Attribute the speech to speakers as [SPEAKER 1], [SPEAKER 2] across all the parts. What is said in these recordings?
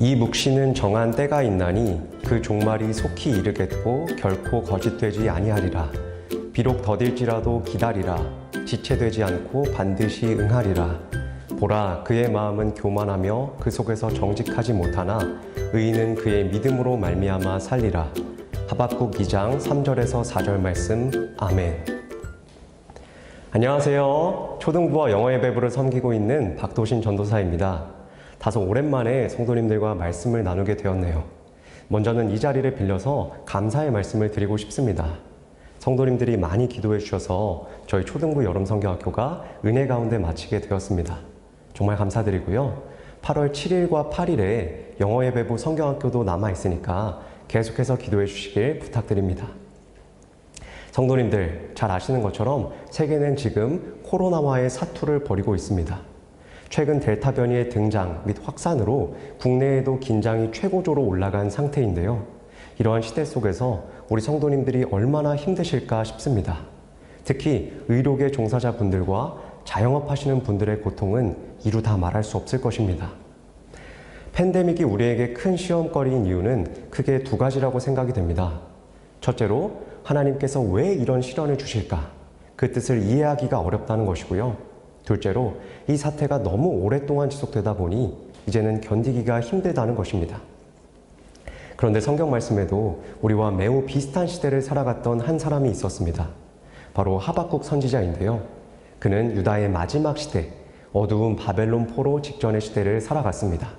[SPEAKER 1] 이 묵시는 정한 때가 있나니 그 종말이 속히 이르겠고 결코 거짓되지 아니하리라. 비록 더딜지라도 기다리라. 지체되지 않고 반드시 응하리라. 보라, 그의 마음은 교만하며 그 속에서 정직하지 못하나 의인은 그의 믿음으로 말미암아 살리라. 하박국 2장 3절에서 4절 말씀. 아멘. 안녕하세요. 초등부와 영어 예배부를 섬기고 있는 박도신 전도사입니다. 다소 오랜만에 성도님들과 말씀을 나누게 되었네요. 먼저는 이 자리를 빌려서 감사의 말씀을 드리고 싶습니다. 성도님들이 많이 기도해 주셔서 저희 초등부 여름성경학교가 은혜 가운데 마치게 되었습니다. 정말 감사드리고요. 8월 7일과 8일에 영어 예배부 성경학교도 남아 있으니까 계속해서 기도해 주시길 부탁드립니다. 성도님들 잘 아시는 것처럼 세계는 지금 코로나와의 사투를 벌이고 있습니다. 최근 델타 변이의 등장 및 확산으로 국내에도 긴장이 최고조로 올라간 상태인데요. 이러한 시대 속에서 우리 성도님들이 얼마나 힘드실까 싶습니다. 특히 의료계 종사자분들과 자영업 하시는 분들의 고통은 이루 다 말할 수 없을 것입니다. 팬데믹이 우리에게 큰 시험거리인 이유는 크게 두 가지라고 생각이 됩니다. 첫째로 하나님께서 왜 이런 시련을 주실까? 그 뜻을 이해하기가 어렵다는 것이고요. 둘째로 이 사태가 너무 오랫동안 지속되다 보니 이제는 견디기가 힘들다는 것입니다. 그런데 성경 말씀에도 우리와 매우 비슷한 시대를 살아갔던 한 사람이 있었습니다. 바로 하박국 선지자인데요. 그는 유다의 마지막 시대, 어두운 바벨론 포로 직전의 시대를 살아갔습니다.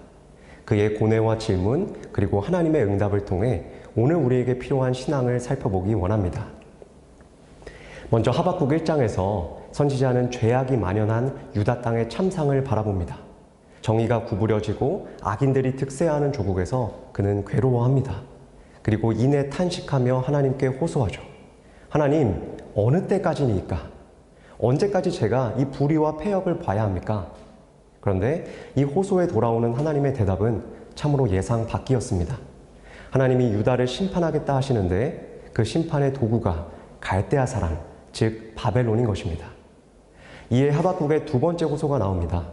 [SPEAKER 1] 그의 고뇌와 질문, 그리고 하나님의 응답을 통해 오늘 우리에게 필요한 신앙을 살펴보기 원합니다. 먼저 하박국 1장에서 선지자는 죄악이 만연한 유다 땅의 참상을 바라봅니다. 정의가 구부려지고 악인들이 득세하는 조국에서 그는 괴로워합니다. 그리고 이내 탄식하며 하나님께 호소하죠. 하나님, 어느 때까지니까? 언제까지 제가 이 불의와 패역을 봐야 합니까? 그런데 이 호소에 돌아오는 하나님의 대답은 참으로 예상 밖이었습니다. 하나님이 유다를 심판하겠다 하시는데 그 심판의 도구가 갈대아 사람, 즉 바벨론인 것입니다. 이에 하박국의 두 번째 호소가 나옵니다.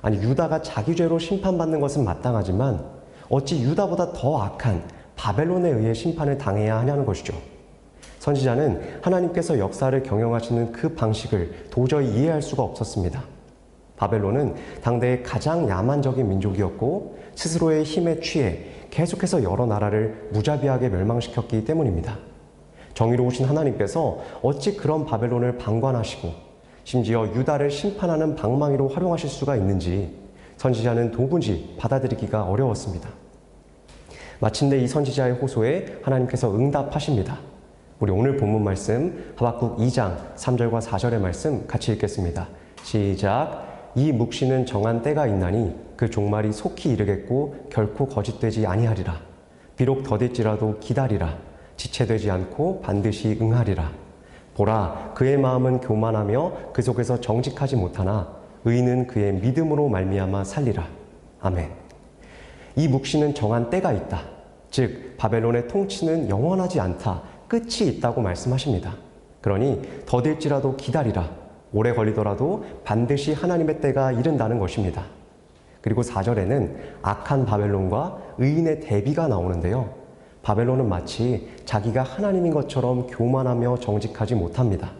[SPEAKER 1] 아니, 유다가 자기 죄로 심판받는 것은 마땅하지만 어찌 유다보다 더 악한 바벨론에 의해 심판을 당해야 하냐는 것이죠. 선지자는 하나님께서 역사를 경영하시는 그 방식을 도저히 이해할 수가 없었습니다. 바벨론은 당대의 가장 야만적인 민족이었고 스스로의 힘에 취해 계속해서 여러 나라를 무자비하게 멸망시켰기 때문입니다. 정의로우신 하나님께서 어찌 그런 바벨론을 방관하시고 심지어 유다를 심판하는 방망이로 활용하실 수가 있는지 선지자는 도무지 받아들이기가 어려웠습니다. 마침내 이 선지자의 호소에 하나님께서 응답하십니다. 우리 오늘 본문 말씀 하박국 2장 3절과 4절의 말씀 같이 읽겠습니다. 시작. 이 묵시는 정한 때가 있나니 그 종말이 속히 이르겠고 결코 거짓되지 아니하리라. 비록 더딜지라도 기다리라. 지체되지 않고 반드시 응하리라. 보라, 그의 마음은 교만하며 그 속에서 정직하지 못하나 의인은 그의 믿음으로 말미암아 살리라. 아멘. 이 묵시는 정한 때가 있다. 즉 바벨론의 통치는 영원하지 않다. 끝이 있다고 말씀하십니다. 그러니 더딜지라도 기다리라. 오래 걸리더라도 반드시 하나님의 때가 이른다는 것입니다. 그리고 4절에는 악한 바벨론과 의인의 대비가 나오는데요. 바벨론은 마치 자기가 하나님인 것처럼 교만하며 정직하지 못합니다.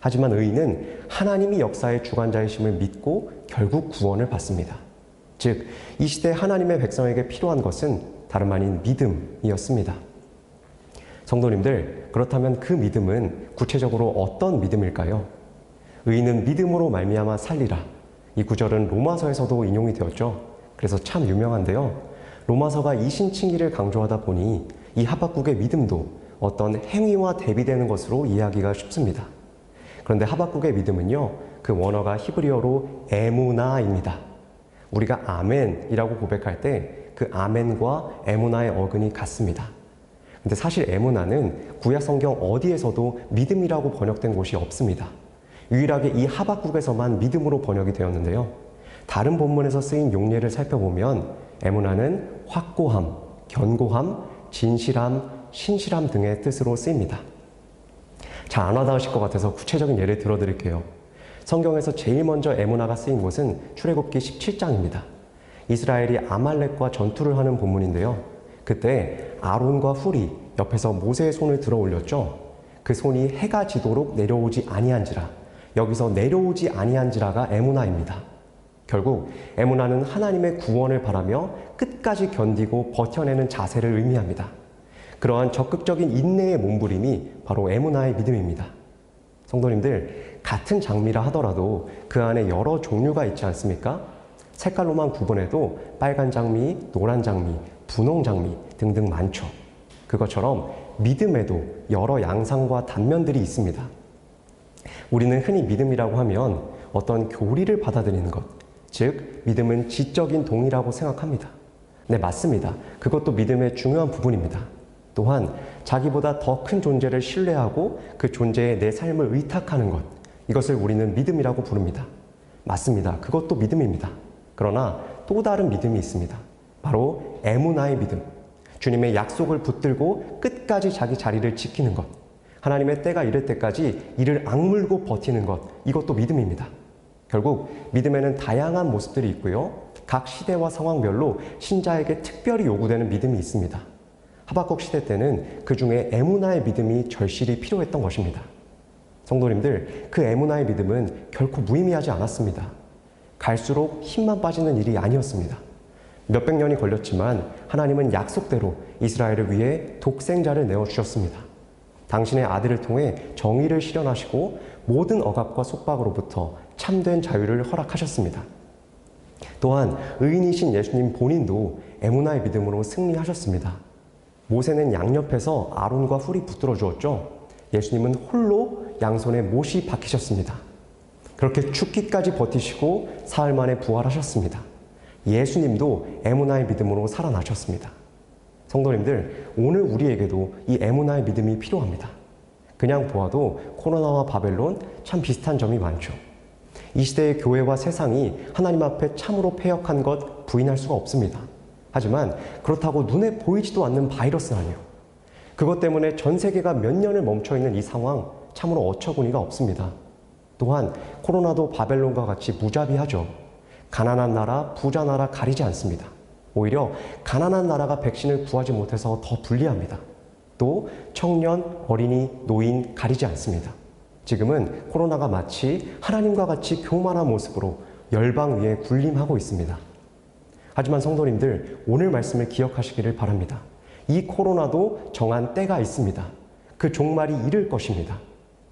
[SPEAKER 1] 하지만 의인은 하나님이 역사의 주관자이심을 믿고 결국 구원을 받습니다. 즉, 이 시대 하나님의 백성에게 필요한 것은 다름 아닌 믿음이었습니다. 성도님들, 그렇다면 그 믿음은 구체적으로 어떤 믿음일까요? 의인은 믿음으로 말미암아 살리라. 이 구절은 로마서에서도 인용이 되었죠. 그래서 참 유명한데요. 로마서가 이신칭의를 강조하다 보니 이 하박국의 믿음도 어떤 행위와 대비되는 것으로 이해하기가 쉽습니다. 그런데 하박국의 믿음은요, 그 원어가 히브리어로 에무나입니다. 우리가 아멘이라고 고백할 때 그 아멘과 에무나의 어근이 같습니다. 근데 사실 에무나는 구약 성경 어디에서도 믿음이라고 번역된 곳이 없습니다. 유일하게 이 하박국에서만 믿음으로 번역이 되었는데요. 다른 본문에서 쓰인 용례를 살펴보면 에무나는 확고함, 견고함, 진실함, 신실함 등의 뜻으로 쓰입니다. 잘 안 와닿으실 것 같아서 구체적인 예를 들어드릴게요. 성경에서 제일 먼저 에무나가 쓰인 곳은 출애굽기 17장입니다. 이스라엘이 아말렉과 전투를 하는 본문인데요. 그때 아론과 훌이 옆에서 모세의 손을 들어 올렸죠. 그 손이 해가 지도록 내려오지 아니한지라. 여기서 내려오지 아니한지라가 에무나입니다. 결국 에무나는 하나님의 구원을 바라며 끝까지 견디고 버텨내는 자세를 의미합니다. 그러한 적극적인 인내의 몸부림이 바로 에무나의 믿음입니다. 성도님들, 같은 장미라 하더라도 그 안에 여러 종류가 있지 않습니까? 색깔로만 구분해도 빨간 장미, 노란 장미, 분홍 장미 등등 많죠. 그것처럼 믿음에도 여러 양상과 단면들이 있습니다. 우리는 흔히 믿음이라고 하면 어떤 교리를 받아들이는 것, 즉 믿음은 지적인 동의라고 생각합니다. 네, 맞습니다. 그것도 믿음의 중요한 부분입니다. 또한 자기보다 더 큰 존재를 신뢰하고 그 존재에 내 삶을 의탁하는 것, 이것을 우리는 믿음이라고 부릅니다. 맞습니다. 그것도 믿음입니다. 그러나 또 다른 믿음이 있습니다. 바로 에무나의 믿음. 주님의 약속을 붙들고 끝까지 자기 자리를 지키는 것. 하나님의 때가 이를 때까지 이를 악물고 버티는 것. 이것도 믿음입니다. 결국 믿음에는 다양한 모습들이 있고요. 각 시대와 상황별로 신자에게 특별히 요구되는 믿음이 있습니다. 하박국 시대 때는 그 중에 에무나의 믿음이 절실히 필요했던 것입니다. 성도님들, 그 에무나의 믿음은 결코 무의미하지 않았습니다. 갈수록 힘만 빠지는 일이 아니었습니다. 몇백 년이 걸렸지만 하나님은 약속대로 이스라엘을 위해 독생자를 내어주셨습니다. 당신의 아들을 통해 정의를 실현하시고 모든 억압과 속박으로부터 참된 자유를 허락하셨습니다. 또한 의인이신 예수님 본인도 에무나의 믿음으로 승리하셨습니다. 모세는 양옆에서 아론과 훌이 붙들어 주었죠. 예수님은 홀로 양손에 못이 박히셨습니다. 그렇게 죽기까지 버티시고 사흘 만에 부활하셨습니다. 예수님도 에무나의 믿음으로 살아나셨습니다. 성도님들, 오늘 우리에게도 이 에무나의 믿음이 필요합니다. 그냥 보아도 코로나와 바벨론 참 비슷한 점이 많죠. 이 시대의 교회와 세상이 하나님 앞에 참으로 패역한 것 부인할 수가 없습니다. 하지만 그렇다고 눈에 보이지도 않는 바이러스 아니요. 그것 때문에 전 세계가 몇 년을 멈춰있는 이 상황 참으로 어처구니가 없습니다. 또한 코로나도 바벨론과 같이 무자비하죠. 가난한 나라, 부자 나라 가리지 않습니다. 오히려 가난한 나라가 백신을 구하지 못해서 더 불리합니다. 또 청년, 어린이, 노인 가리지 않습니다. 지금은 코로나가 마치 하나님과 같이 교만한 모습으로 열방 위에 군림하고 있습니다. 하지만 성도님들, 오늘 말씀을 기억하시기를 바랍니다. 이 코로나도 정한 때가 있습니다. 그 종말이 이를 것입니다.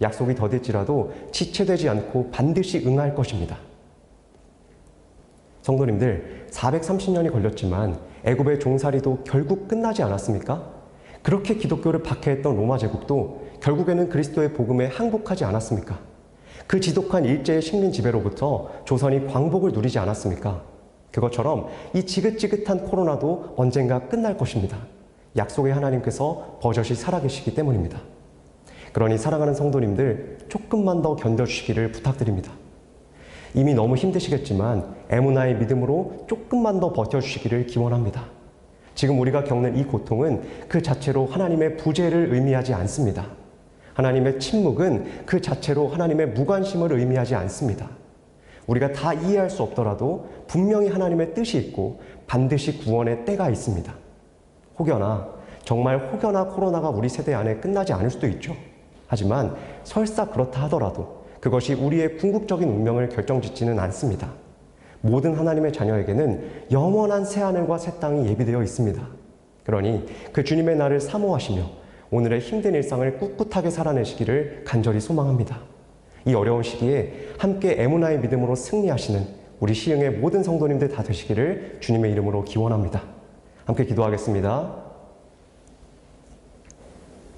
[SPEAKER 1] 약속이 더딜지라도 지체되지 않고 반드시 응할 것입니다. 성도님들, 430년이 걸렸지만 애굽의 종살이도 결국 끝나지 않았습니까? 그렇게 기독교를 박해했던 로마 제국도 결국에는 그리스도의 복음에 항복하지 않았습니까? 그 지독한 일제의 식민 지배로부터 조선이 광복을 누리지 않았습니까? 그것처럼 이 지긋지긋한 코로나도 언젠가 끝날 것입니다. 약속의 하나님께서 버젓이 살아계시기 때문입니다. 그러니 사랑하는 성도님들, 조금만 더 견뎌주시기를 부탁드립니다. 이미 너무 힘드시겠지만 에무나의 믿음으로 조금만 더 버텨주시기를 기원합니다. 지금 우리가 겪는 이 고통은 그 자체로 하나님의 부재를 의미하지 않습니다. 하나님의 침묵은 그 자체로 하나님의 무관심을 의미하지 않습니다. 우리가 다 이해할 수 없더라도 분명히 하나님의 뜻이 있고 반드시 구원의 때가 있습니다. 혹여나, 정말 혹여나 코로나가 우리 세대 안에 끝나지 않을 수도 있죠. 하지만 설사 그렇다 하더라도 그것이 우리의 궁극적인 운명을 결정짓지는 않습니다. 모든 하나님의 자녀에게는 영원한 새하늘과 새 땅이 예비되어 있습니다. 그러니 그 주님의 날을 사모하시며 오늘의 힘든 일상을 꿋꿋하게 살아내시기를 간절히 소망합니다. 이 어려운 시기에 함께 에무나의 믿음으로 승리하시는 우리 시흥의 모든 성도님들 다 되시기를 주님의 이름으로 기원합니다. 함께 기도하겠습니다.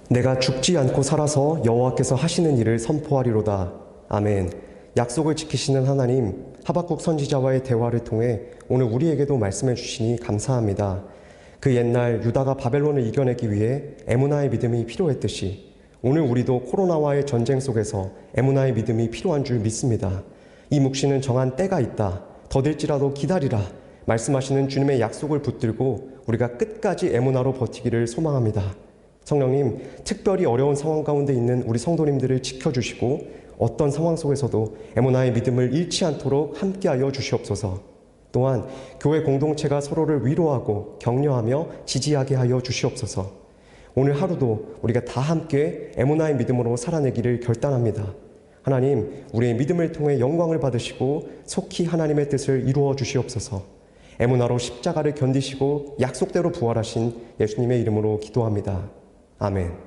[SPEAKER 1] 내가 죽지 않고 살아서 여호와께서 하시는 일을 선포하리로다. 아멘. 약속을 지키시는 하나님, 하박국 선지자와의 대화를 통해 오늘 우리에게도 말씀해 주시니 감사합니다. 그 옛날 유다가 바벨론을 이겨내기 위해 에무나의 믿음이 필요했듯이 오늘 우리도 코로나와의 전쟁 속에서 에무나의 믿음이 필요한 줄 믿습니다. 이 묵시는 정한 때가 있다. 더딜지라도 기다리라. 말씀하시는 주님의 약속을 붙들고 우리가 끝까지 에무나로 버티기를 소망합니다. 성령님, 특별히 어려운 상황 가운데 있는 우리 성도님들을 지켜주시고 어떤 상황 속에서도 에무나의 믿음을 잃지 않도록 함께하여 주시옵소서. 또한 교회 공동체가 서로를 위로하고 격려하며 지지하게 하여 주시옵소서. 오늘 하루도 우리가 다 함께 에모나의 믿음으로 살아내기를 결단합니다. 하나님, 우리의 믿음을 통해 영광을 받으시고 속히 하나님의 뜻을 이루어 주시옵소서. 에모나로 십자가를 견디시고 약속대로 부활하신 예수님의 이름으로 기도합니다. 아멘.